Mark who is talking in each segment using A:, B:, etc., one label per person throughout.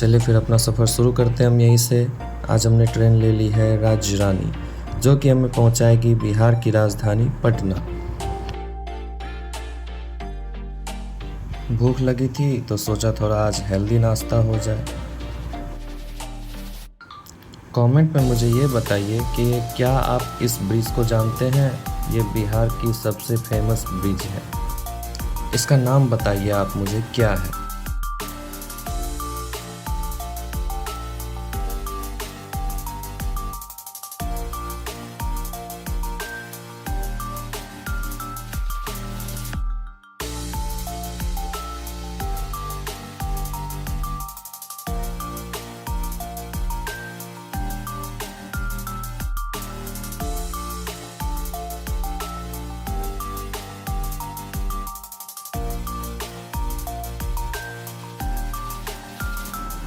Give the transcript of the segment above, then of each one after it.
A: चलिए फिर अपना सफ़र शुरू करते हैं हम यहीं से। आज हमने ट्रेन ले ली है राजरानी, जो कि हमें पहुंचाएगी बिहार की राजधानी पटना। भूख लगी थी तो सोचा थोड़ा आज हेल्दी नाश्ता हो जाए। कमेंट में मुझे ये बताइए कि क्या आप इस ब्रिज को जानते हैं। ये बिहार की सबसे फेमस ब्रिज है। इसका नाम बताइए आप मुझे क्या है।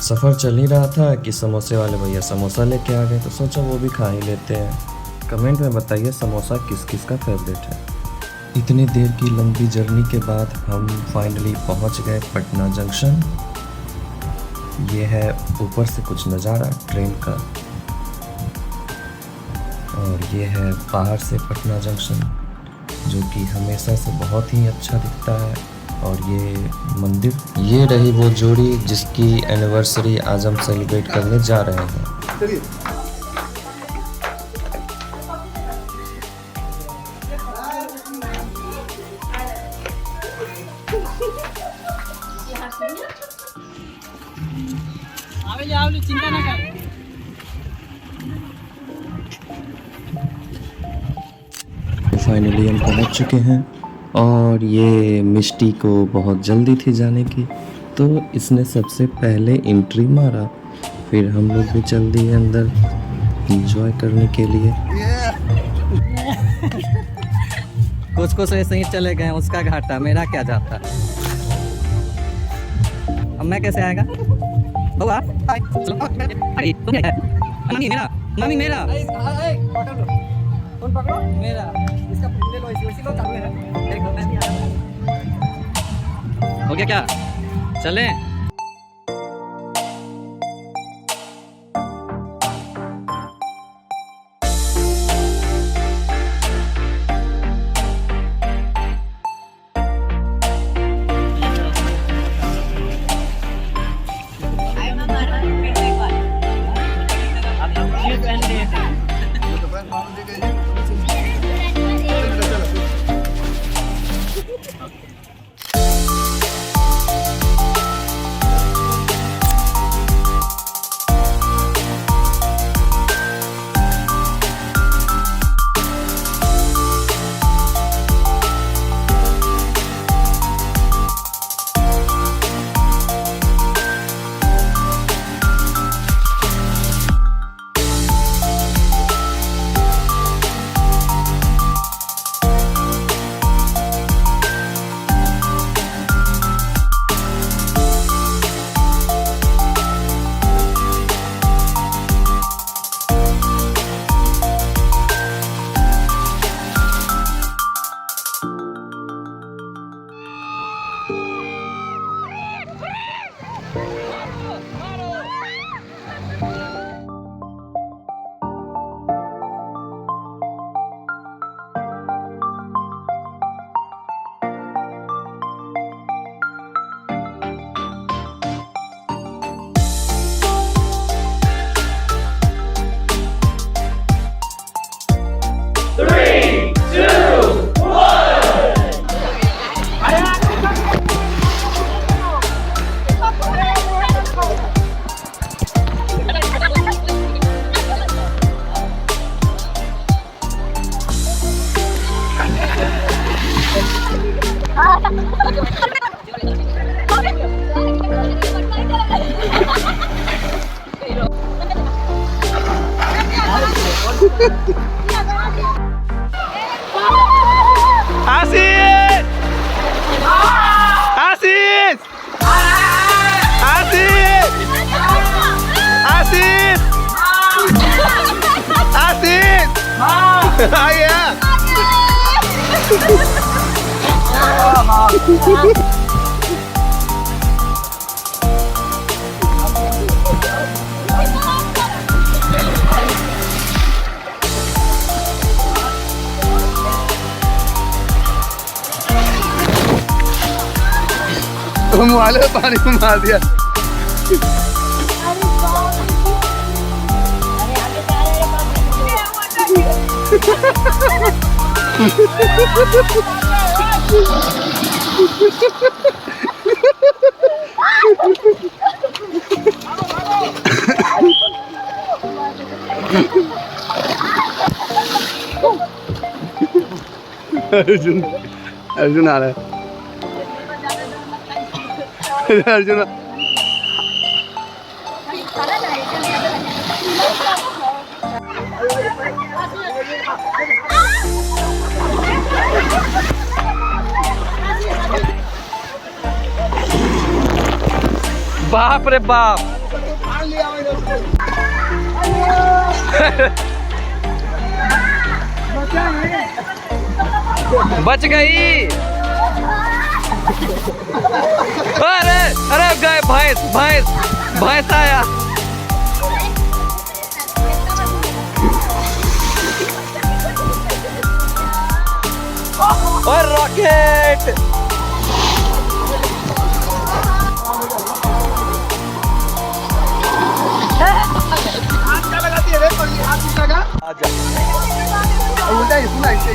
A: सफ़र चल ही रहा था कि समोसे वाले भैया समोसा लेके आ गए, तो सोचा वो भी खा ही लेते हैं। कमेंट में बताइए समोसा किस किस का फेवरेट है। इतनी देर की लंबी जर्नी के बाद हम फाइनली पहुंच गए पटना जंक्शन। ये है ऊपर से कुछ नज़ारा ट्रेन का, और ये है बाहर से पटना जंक्शन, जो कि हमेशा से बहुत ही अच्छा दिखता है। और ये मंदिर, ये रही वो जोड़ी जिसकी एनिवर्सरी आज हम सेलिब्रेट करने जा रहे हैं। चिंता ना कर। फाइनली हम पहुंच चुके हैं, और ये मिष्टी को बहुत जल्दी थी जाने की, तो इसने सबसे पहले एंट्री मारा। फिर हम लोग भी चल दिए अंदर एंजॉय करने के लिए।
B: कुछ ऐसे ही चले गए, उसका घाटा, मेरा क्या जाता। अब मैं कैसे आएगा? मम्मी मेरा, मम्मी मेरा, फोन पकड़ो मेरा, इसका ले लो, इसी लो, चालू है। देखो मैं भी आ रहा हूं। हो गया क्या? चलें?
C: Asis! Asis! Asis! Asis! Asis! Ayah! तो मुहाले में पानी में मार दिया। अर्जुन अर्जुन आ रहा है। अर्जुन
B: बाप रे बाप। बच गई। अरे अरे गए भैंस भैंस भैंस आया। और रॉकेट।
C: उल्टा ही सुना इससे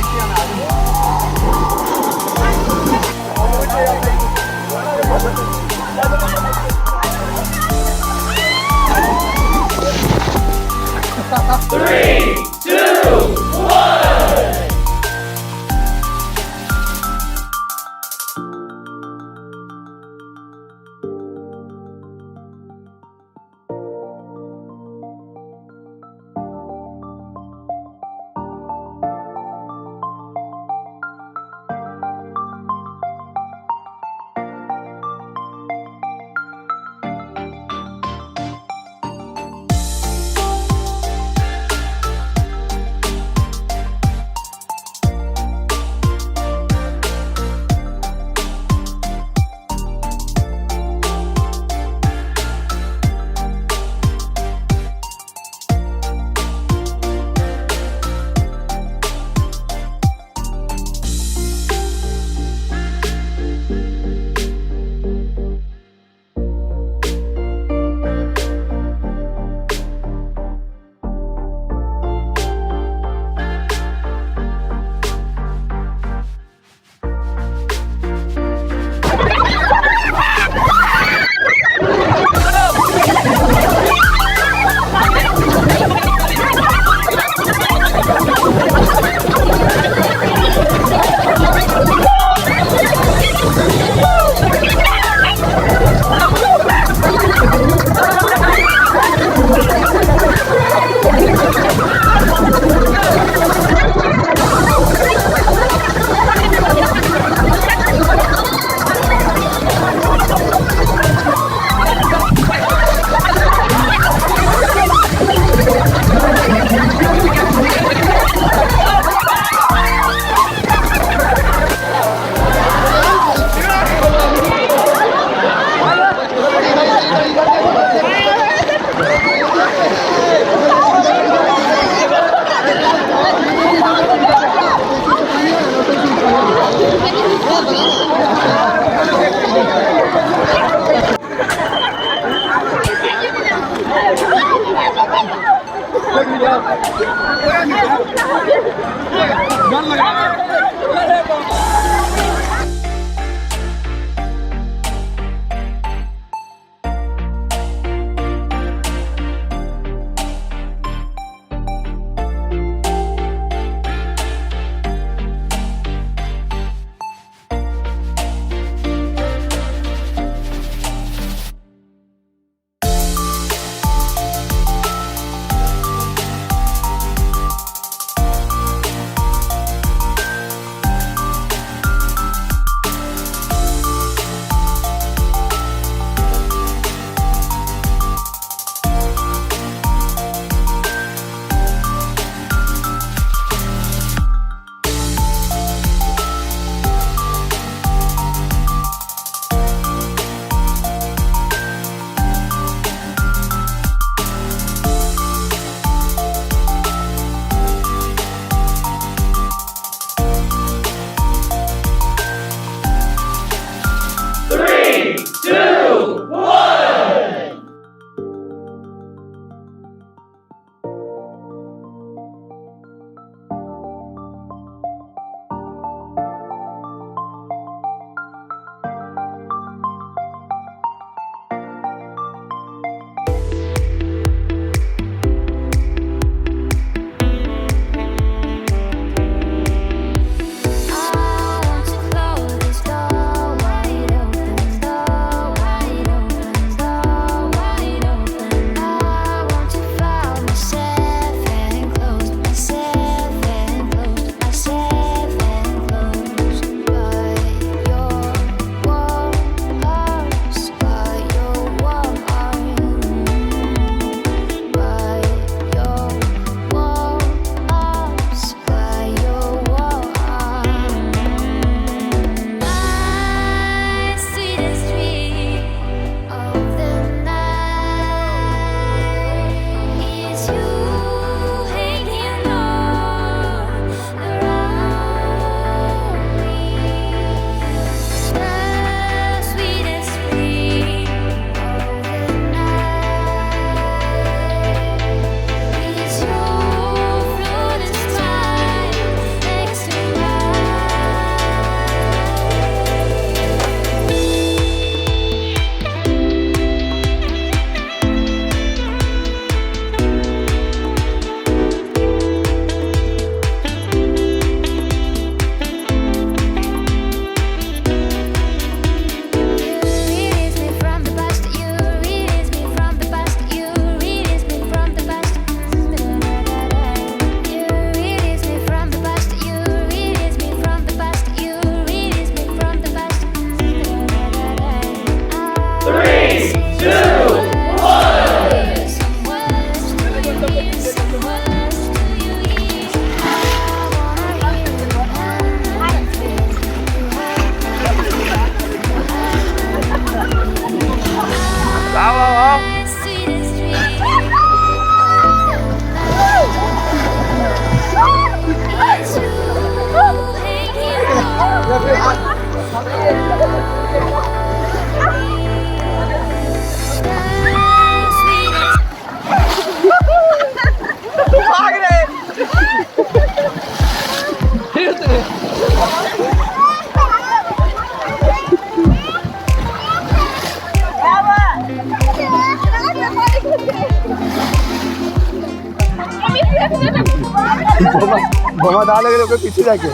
C: बमा डाले गए पीछे जाके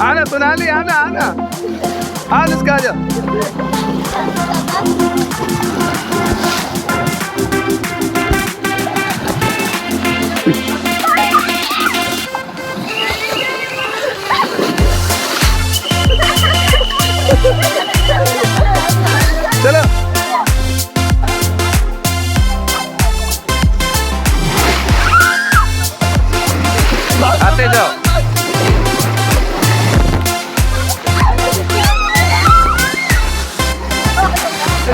C: आना सोनाली आना आना इसका आ जा चलो आते जाओ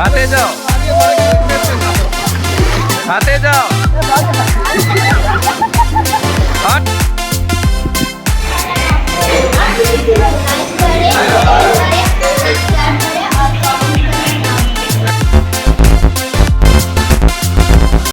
C: आते जाओ आते जाओ